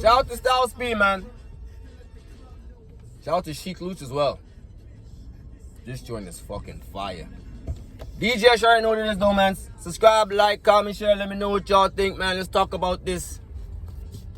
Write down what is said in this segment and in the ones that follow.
Shout out to Style Speed, man. Shout out to Chic Luch as well. This joint is fucking fire. D.J.S, you already know what it is though, man. Subscribe, like, comment, share. Let me know what y'all think, man. Let's talk about this.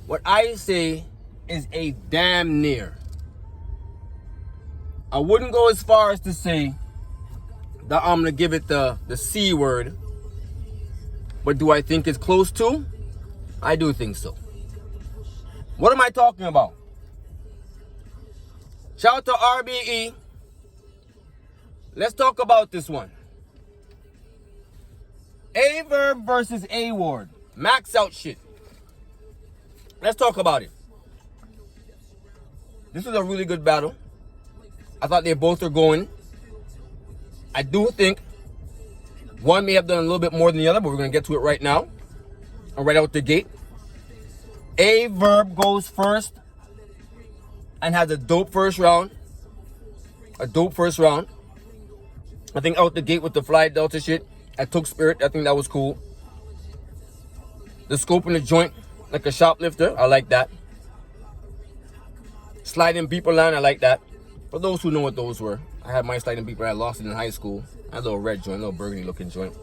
What I say is a damn near. I wouldn't go as far as to say that I'm gonna give it the C word. But do I think it's close to? I do think so. What am I talking about? Shout out to RBE. Let's talk about this one. VERB versus A WARD. Max out shit. Let's talk about it. This was a really good battle. I thought they both were going. I do think one may have done a little bit more than the other, but we're going to get to it right now. And right out the gate. VERB goes first and has a dope first round. A dope first round. I think out the gate with the fly delta shit. I took spirit. I think that was cool. The scope in the joint like a shoplifter. I like that. Sliding beeper line. I like that. For those who know what those were, I had my sliding beeper. I lost it in high school. I had a little red joint, a little burgundy looking joint.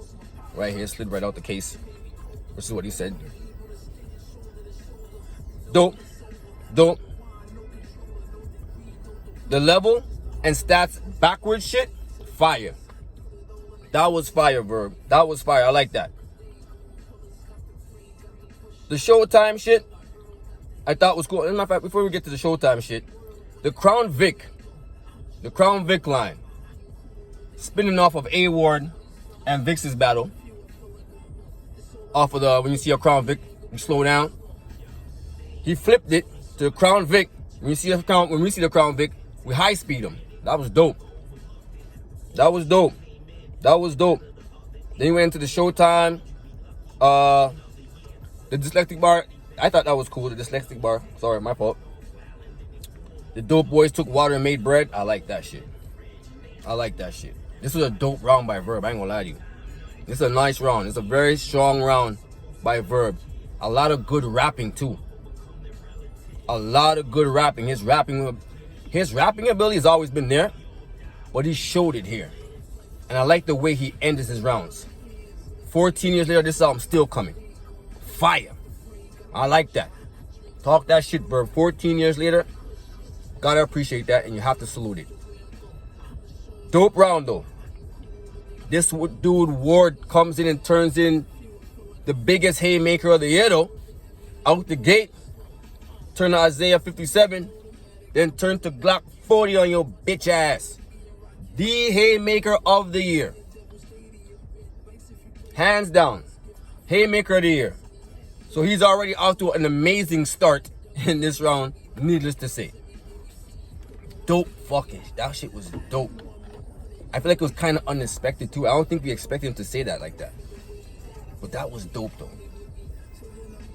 Right here, slid right out the case. This is what he said. Dope. Dope. The level and stats backwards shit, fire. That was fire, VERB. That was fire. I like that. The Showtime shit, I thought was cool. As a matter of fact, before we get to the Showtime shit, the Crown Vic line, spinning off of A WARD and Vix's battle. Off of the, when you see a Crown Vic, you slow down. He flipped it to the Crown Vic. When we see the Crown Vic, we high speed him. That was dope. That was dope. That was dope. Then he went into the Showtime. The dyslexic bar. I thought that was cool. The dyslexic bar. Sorry, my fault. The dope boys took water and made bread. I like that shit. I like that shit. This was a dope round by VERB. I ain't gonna lie to you. This is a nice round. It's a very strong round by VERB. A lot of good rapping too. A lot of good rapping. His rapping ability has always been there, but he showed it here. And I like the way he ended his rounds. 14 years later, this album's still coming. Fire. I like that. Talk that shit, VERB. 14 years later, gotta appreciate that, and you have to salute it. Dope round though. This dude Ward comes in and turns in the biggest haymaker of the year though. Out the gate. Turn to Isaiah 57. Then turn to Glock 40 on your bitch ass. The haymaker of the year. Hands down. Haymaker of the year. So he's already off to an amazing start in this round, needless to say. Dope fucking. That shit was dope. I feel like it was kind of unexpected too. I don't think we expected him to say that like that. But that was dope though.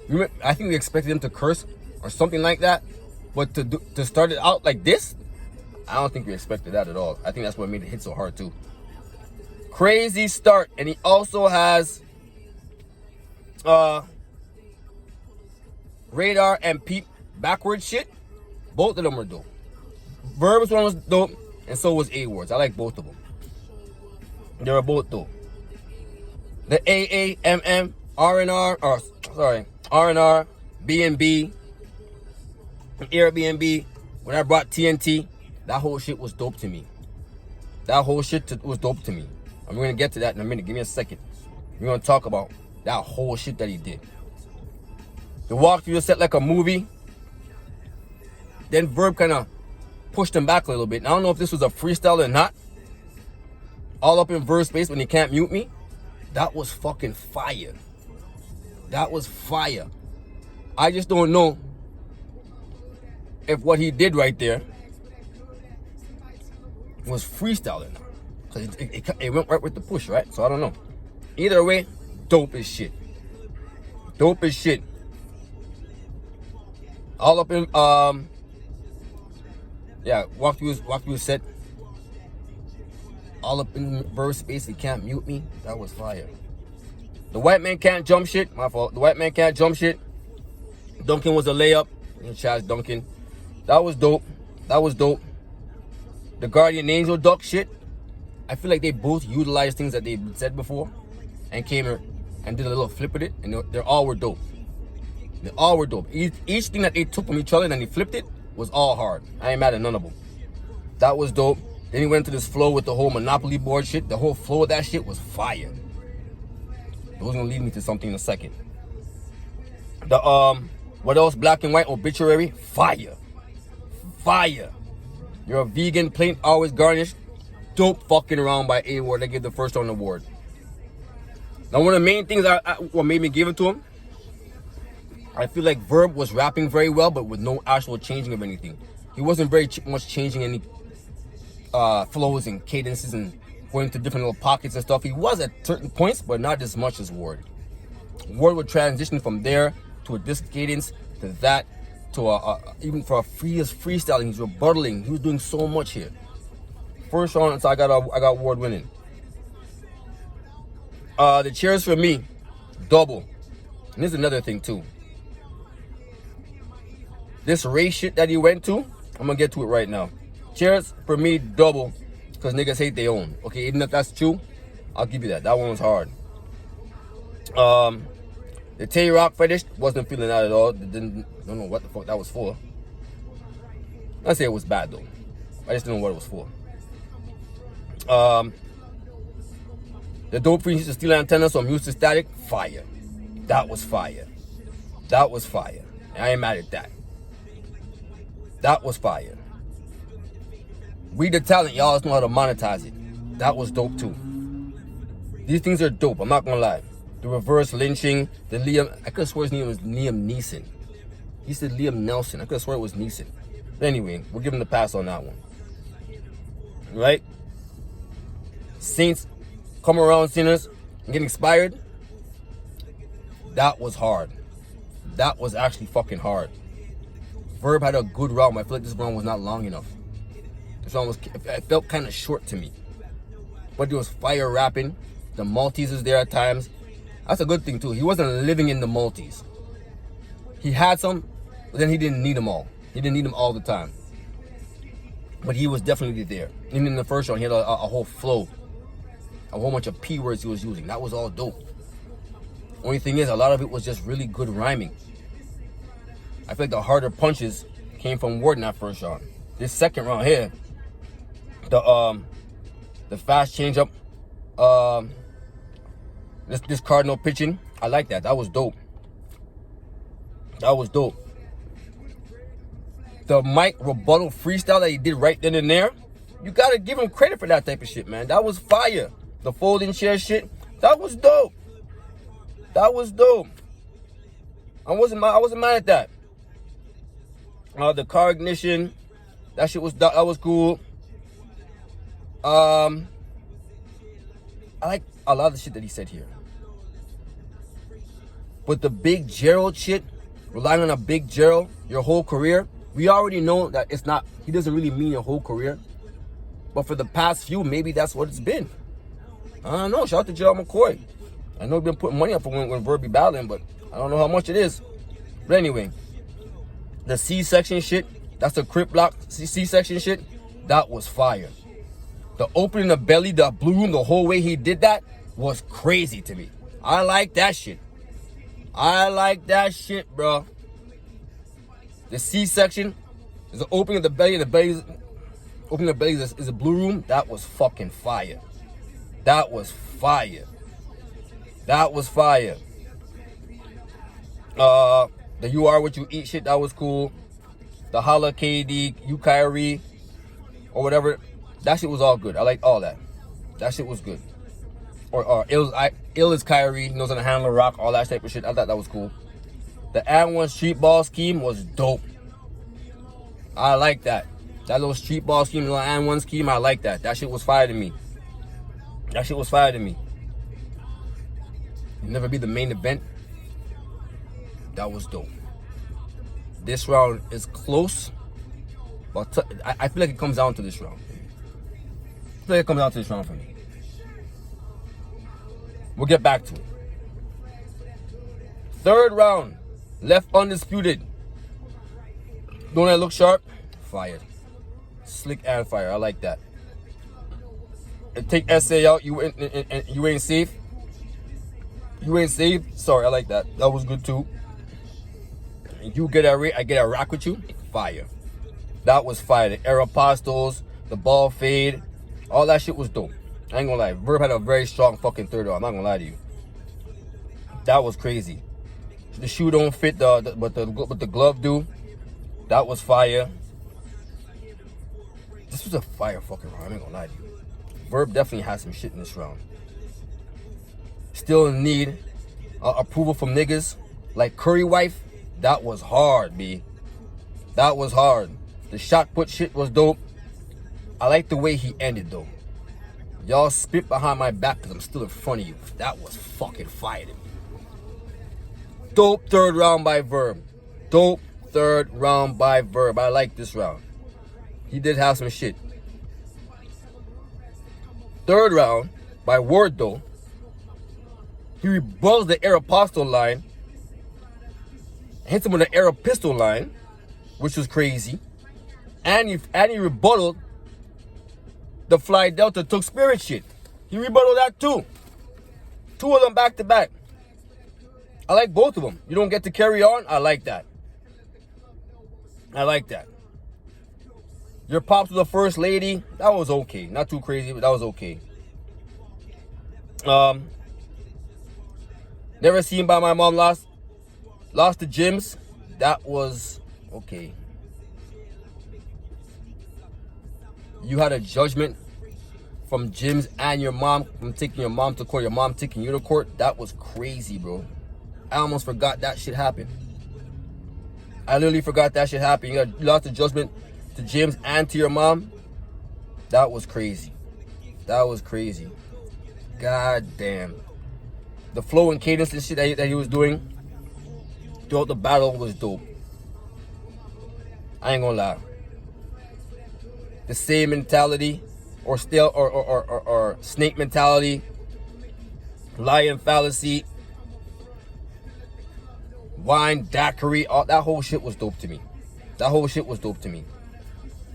Remember, I think we expected him to curse or something like that. But to start it out like this, I don't think we expected that at all. I think that's what made it hit so hard too. Crazy start. And he also has Radar and Peep backwards shit. Both of them were dope. VERB's one was dope, and so was A WARD's. I like both of them. They were both dope. The AAMM, R&R, B&B, Airbnb, when I brought TNT, that whole shit was dope to me. That whole shit was dope to me. I'm going to get to that in a minute. Give me a second. We're going to talk about that whole shit that he did. The walkthrough was set like a movie. Then VERB kind of pushed him back a little bit. And I don't know if this was a freestyle or not. All up in verse space when he can't mute me. That was fucking fire. That was fire. I just don't know if what he did right there was freestyle or not. Because it went right with the push, right? So I don't know. Either way, dope as shit. Dope as shit. All up in, yeah, walk through his set. All up in verse space, he can't mute me. That was fire. The white man can't jump shit. My fault. The white man can't jump shit. Duncan was a layup. Chaz Duncan. That was dope. That was dope. The Guardian Angel Duck shit. I feel like they both utilized things that they said before and came here and did a little flip with it, and they all were dope. They all were dope. Each thing that they took from each other and then they flipped it was all hard. I ain't mad at none of them. That was dope. Then he went into this flow with the whole Monopoly board shit. The whole flow of that shit was fire. It was gonna lead me to something in a second. The what else? Black and White Obituary. Fire. Fire. You're a vegan, plain, always garnished. Dope fucking around by A Ward. They gave the first round award. Now, one of the main things what made me give it to him, I feel like VERB was rapping very well, but with no actual changing of anything. He wasn't very much changing any flows and cadences and going to different little pockets and stuff. He was at certain points, but not as much as Ward. Ward would transition from there to a disc cadence to that to even for a freestyling. He's rebuttaling. He was doing so much here. First round, so I got Ward winning. The cheers for me, double. And this is another thing too. This race shit that he went to, I'm gonna get to it right now. Cheers for me, double, because niggas hate their own. Okay, even if that's true, I'll give you that. That one was hard. The Tay-Rock fetish, wasn't feeling that at all. Don't know what the fuck that was for. I'd say it was bad though. I just didn't know what it was for. The Dope Fiends used to steal antennas on Music Static, fire. That was fire. That was fire. And I ain't mad at that. That was fire. We the talent, y'all just know how to monetize it. That was dope too. These things are dope, I'm not gonna lie. The reverse lynching, the Liam, I could have sworn his name was Liam Neeson. He said Liam Nelson, I could have sworn it was Neeson. But anyway, we'll give him the pass on that one. Right? Saints come around sinners and get inspired. That was hard. That was actually fucking hard. VERB had a good round, but I feel like this round was not long enough. This round was, it felt kind of short to me. But there was fire rapping. The multis is there at times. That's a good thing too. He wasn't living in the multis. He had some, but then he didn't need them all. He didn't need them all the time. But he was definitely there. Even in the first round, he had a whole flow. A whole bunch of P words he was using. That was all dope. Only thing is, a lot of it was just really good rhyming. I feel like the harder punches came from Ward in that first round. This second round here, the fast change up, this cardinal pitching, I like that. That was dope. That was dope. The mic rebuttal freestyle that he did right then and there, you gotta give him credit for that type of shit, man. That was fire. The folding chair shit, that was dope. That was dope. I wasn't mad at that. The car ignition, that shit was, that was cool. I like a lot of the shit that he said here. But the Big Gerald shit, relying on a Big Gerald your whole career, we already know that it's not, he doesn't really mean your whole career. But for the past few, maybe that's what it's been. I don't know. Shout out to Gerald McCoy. I know we've been putting money up for when VERB be battling, but I don't know how much it is. But anyway, the C-section shit, that's the Crip Block C-section shit, that was fire. The opening the belly, the blue room, the whole way he did that was crazy to me. I like that shit. I like that shit, bro. The C-section is the opening of the belly, and the belly, opening the belly is a blue room. That was fucking fire. That was fire. That was fire. The You Are What You Eat shit, that was cool. The Holla KD, You Kyrie, or whatever, that shit was all good. I like all that. That shit was good. Or Ill is Kyrie, knows how to handle rock, all that type of shit. I thought that was cool. The And One Street Ball scheme was dope. I like that. That little street ball scheme, little And One scheme, I like that. That shit was fire to me. That shit was fire to me. Never be the main event. That was dope. This round is close, but I feel like it comes down to this round. I feel like it comes down to this round for me. We'll get back to it. Third round, left undisputed. Don't let it look sharp? Fire. Slick and fire. I like that. And take SA out. You ain't safe. You ain't safe. Sorry, I like that. That was good too. And you get a rate, I get a rock with you. Fire. That was fire. The Aeropostals, the ball fade, all that shit was dope. I ain't gonna lie. Verb had a very strong fucking third round. I'm not gonna lie to you. That was crazy. The shoe don't fit but the glove do. That was fire. This was a fire fucking round. I ain't gonna lie to you. Verb definitely had some shit in this round. Still in need approval from niggas like Curry Wife. That was hard, B. That was hard. The shot put shit was dope. I like the way he ended though. Y'all spit behind my back because I'm still in front of you. That was fucking fire to me. Dope third round by Verb. Dope third round by Verb. I like this round. He did have some shit. Third round by Ward though. He rebuttals the Aeropostale line. Hits him with an Aero pistol line, which was crazy. And he rebutted the Fly Delta took spirit shit. He rebutted that too. Two of them back to back. I like both of them. You don't get to carry on? I like that. I like that. Your pops was the first lady. That was okay. Not too crazy, but that was okay. Never seen by my mom lost to gyms. That was okay. You had a judgment from gyms and your mom, from taking your mom to court, your mom taking you to court. That was crazy, bro. I almost forgot that shit happened. I literally forgot that shit happened. You lost a judgment to gyms and to your mom. That was crazy. That was crazy. God damn. The flow and cadence and shit that he was doing throughout the battle was dope. I ain't gonna lie. The same mentality, or still, or snake mentality, lion fallacy, wine daiquiri, all that whole shit was dope to me. That whole shit was dope to me.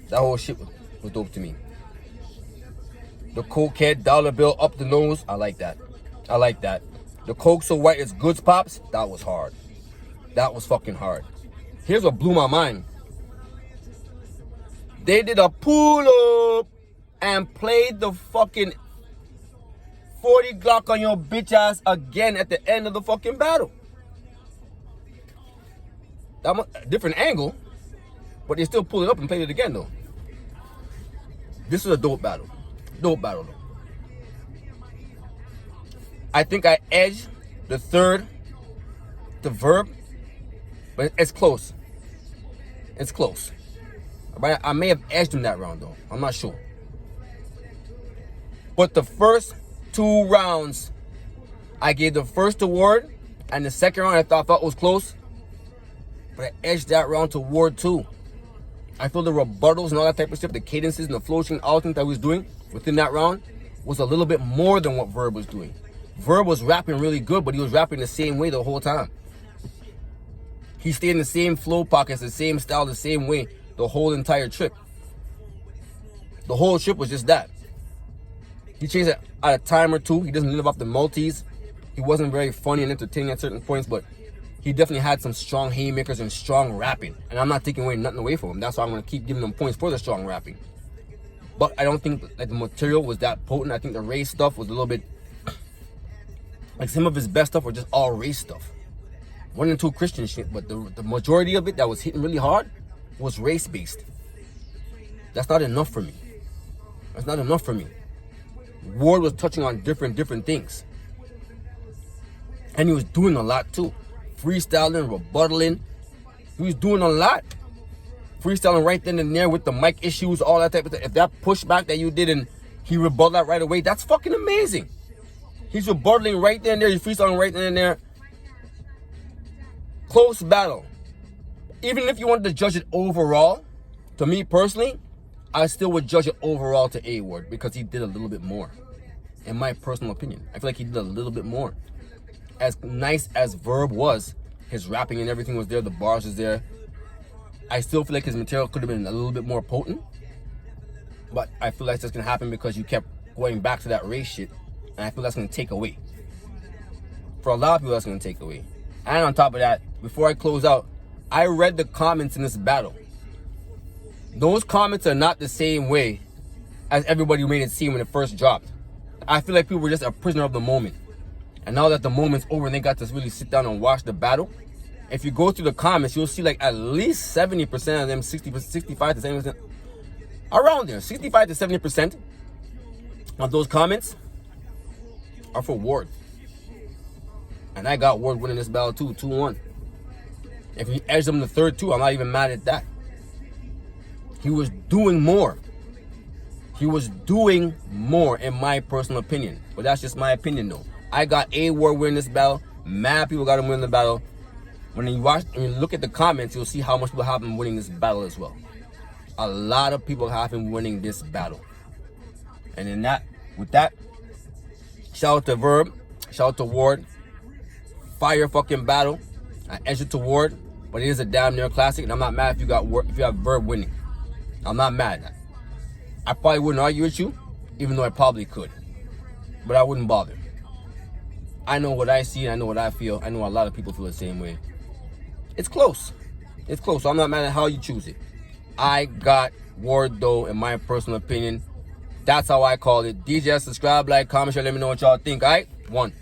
That whole shit was dope to me. The cokehead dollar bill up the nose, I like that. I like that. The coke so white it's goods pops, that was hard. That was fucking hard. Here's what blew my mind. They did a pull up and played the fucking 40 Glock on your bitch ass again at the end of the fucking battle. That was a different angle, but they still pulled it up and played it again though. This was a dope battle. Dope battle though. I think I edged the third, the Verb, but it's close. It's close. But I may have edged him that round though. I'm not sure. But the first two rounds, I gave the first to Ward, and the second round I thought was close. But I edged that round to Ward too. I feel the rebuttals and all that type of stuff, the cadences and the floating, all things that he was doing within that round was a little bit more than what Verb was doing. Verb was rapping really good, but he was rapping the same way the whole time. He stayed in the same flow pockets, the same style, the same way the whole entire trip. The whole trip was just that. He changed it at a time or two. He doesn't live off the multis. He wasn't very funny and entertaining at certain points, but he definitely had some strong haymakers and strong rapping. And I'm not taking nothing away from him. That's why I'm going to keep giving him points for the strong rapping. But I don't think that the material was that potent. I think the race stuff was a little bit... Like some of his best stuff were just all race stuff. One and two Christian shit, but the majority of it that was hitting really hard was race-based. That's not enough for me. That's not enough for me. Ward was touching on different things. And he was doing a lot too. Freestyling, rebuttaling. He was doing a lot. Freestyling right then and there with the mic issues, all that type of stuff. If that pushback that you did and he rebutted that right away, that's fucking amazing. He's rebuttaling right then and there. He's freestyling right then and there. Close battle. Even if you wanted to judge it overall, to me personally, I still would judge it overall to A Ward because he did a little bit more. In my personal opinion, I feel like he did a little bit more. As nice as Verb was, his rapping and everything was there, the bars was there. I still feel like his material could have been a little bit more potent. But I feel like that's going to happen because you kept going back to that race shit. And I feel that's going to take away. For a lot of people, that's going to take away. And on top of that, before I close out, I read the comments in this battle. Those comments are not the same way as everybody made it seem when it first dropped. I feel like people were just a prisoner of the moment. And now that the moment's over and they got to really sit down and watch the battle, if you go through the comments, you'll see like at least 70% of them, 65 to 70%, around there, 65 to 70% of those comments are for Ward. And I got Ward winning this battle too, 2-1. If he edged him the third too, I'm not even mad at that. He was doing more. He was doing more in my personal opinion. But that's just my opinion though. I got A Ward winning this battle. Mad people got him winning the battle. When you look at the comments, you'll see how much people have him winning this battle as well. A lot of people have him winning this battle. And with that, shout out to Verb, shout out to Ward. Fire fucking battle. I edged it to Ward, but it is a damn near classic, and I'm not mad if you have Verb winning. I'm not mad. I probably wouldn't argue with you, even though I probably could. But I wouldn't bother. I know what I see, and I know what I feel. I know a lot of people feel the same way. It's close. It's close, so I'm not mad at how you choose it. I got Ward, though, in my personal opinion. That's how I call it. D.J.S, subscribe, like, comment, share, let me know what y'all think, all right? 1.